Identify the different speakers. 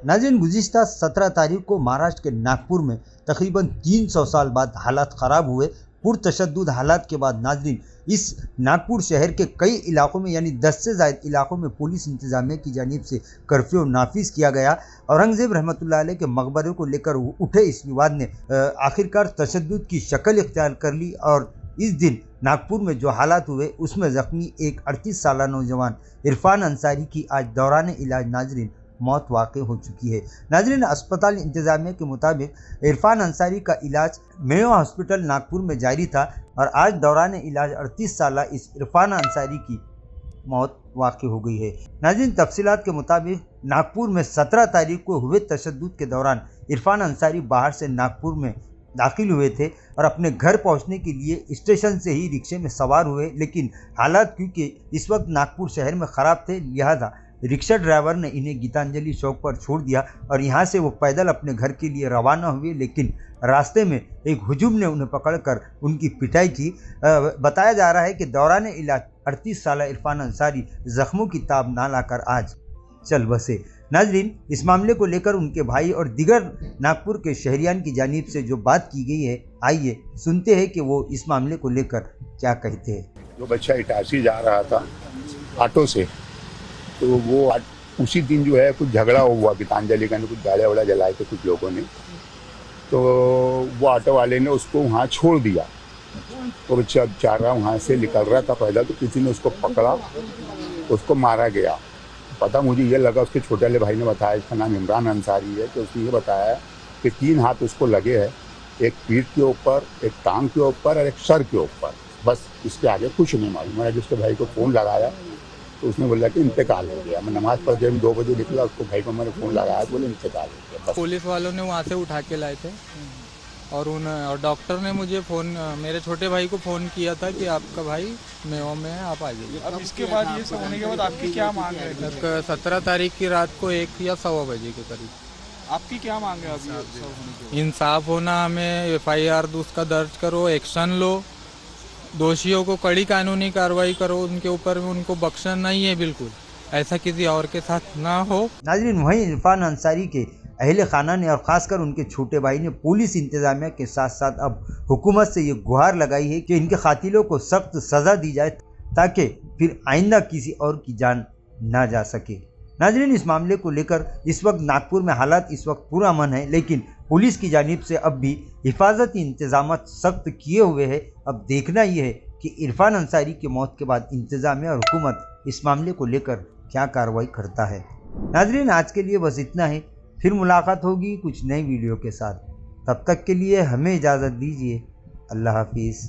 Speaker 1: नाज़रीन, गुज़िश्ता 17 तारीख को महाराष्ट्र के नागपुर में तकरीबन 300 साल बाद हालात ख़राब हुए। पुरतशद्दुद हालात के बाद नाज़रीन, इस नागपुर शहर के कई इलाकों में यानी 10 से ज़ायद इलाकों में पुलिस इंतज़ामिया की जानिब से कर्फ्यू नाफिज किया गया। औरंगज़ेब रहमतुल्लाह अलैह के मकबरे को लेकर उठे इस विवाद ने आखिरकार तशद्दुद की शक्ल इख्तियार कर ली और इस दिन नागपुर में जो हालात हुए उसमें ज़ख्मी एक 38 साला नौजवान इरफान अंसारी की आज दौरान इलाज नाज़रीन मौत वाक़ हो चुकी है। नाज़रीन, अस्पताल इंतज़ामिया के मुताबिक इरफान अंसारी का इलाज मेयो हॉस्पिटल नागपुर में जारी था और आज दौरान इलाज 38 साला इस इरफान अंसारी की मौत वाक़ हो गई है। नाज़रीन, तफसीलात के मुताबिक नागपुर में 17 तारीख को हुए तशद्दुद के दौरान इरफान अंसारी बाहर से नागपुर में दाखिल हुए थे और अपने घर पहुंचने के लिए स्टेशन से ही रिक्शे में सवार हुए, लेकिन हालात क्योंकि इस वक्त नागपुर शहर में ख़राब थे, लिहाजा रिक्शा ड्राइवर ने इन्हें गीतांजलि चौक पर छोड़ दिया और यहाँ से वो पैदल अपने घर के लिए रवाना हुए, लेकिन रास्ते में एक हुजूम ने उन्हें पकड़कर उनकी पिटाई की। बताया जा रहा है कि दौरान इलाज 38 साला इरफान अंसारी ज़ख्मों की ताब ना लाकर आज चल बसे। नाज़रीन, इस मामले को लेकर उनके भाई और दिगर नागपुर के शहरियान की जानिब से जो बात की गई है, आइए सुनते हैं कि वो इस मामले को लेकर क्या कहते हैं।
Speaker 2: जो बच्चा इटारसी जा रहा था ऑटो से, तो वो उसी दिन जो है कुछ झगड़ा हुआ गीतांजलि का, कुछ गाड़ियाँ वाड़ा जलाए थे कुछ लोगों ने, तो वो ऑटो वाले ने उसको वहाँ छोड़ दिया। तो बच्चा बेचारा वहाँ से निकल रहा था पैदल, तो किसी ने उसको पकड़ा, उसको मारा गया। पता मुझे ये लगा, उसके छोटे वाले भाई ने बताया, इसका नाम इमरान अंसारी है, तो उसने ये बताया कि 3 हाथ उसको लगे हैं, एक पीठ के ऊपर, एक टांग के ऊपर और एक सर के ऊपर। बस इसके आगे कुछ नहीं मालूम। मैंने जिसके भाई को फ़ोन लगाया तो उसने बोला कि इंतकाल हो गया। मैं नमाज़ पढ़ के 2 बजे निकला, उसको भाई को मैंने फ़ोन लगाया, बोले इंतकाल हो गया।
Speaker 3: पुलिस वालों ने वहाँ से उठा के लाए थे और डॉक्टर ने मुझे मेरे छोटे भाई को फ़ोन किया था कि आपका भाई मेयो में है, आप आ जाइए।
Speaker 4: अब इसके बाद ये सब होने के बाद आपकी क्या मांग है?
Speaker 3: 17 तारीख की रात को 1 या 1:15 बजे के करीब
Speaker 4: आपकी क्या मांग है? अभी
Speaker 3: इंसाफ होना, हमें FIR उसका दर्ज करो, एक्शन लो, दोषियों को कड़ी कानूनी कार्रवाई करो, उनके ऊपर उनको बख्शना नहीं है, बिल्कुल ऐसा किसी और के साथ ना हो।
Speaker 1: नाज़रीन, वहीं इरफान अंसारी के अहले खाना ने और ख़ासकर उनके छोटे भाई ने पुलिस इंतज़ामिया के साथ साथ अब हुकूमत से ये गुहार लगाई है कि इनके कातिलों को सख्त सज़ा दी जाए ताकि फिर आइंदा किसी और की जान ना जा सके। नाज़रीन, इस मामले को लेकर इस वक्त नागपुर में हालात इस वक्त पूरा अमन है, लेकिन पुलिस की जानिब से अब भी हिफाजती इंतजाम सख्त किए हुए हैं। अब देखना ये है कि इरफान अंसारी की मौत के बाद इंतज़ामिया और हुकूमत इस मामले को लेकर क्या कार्रवाई करता है। नाज़रीन, आज के लिए बस इतना है, फिर मुलाकात होगी कुछ नई वीडियो के साथ। तब तक के लिए हमें इजाज़त दीजिए। अल्लाह हाफिज़।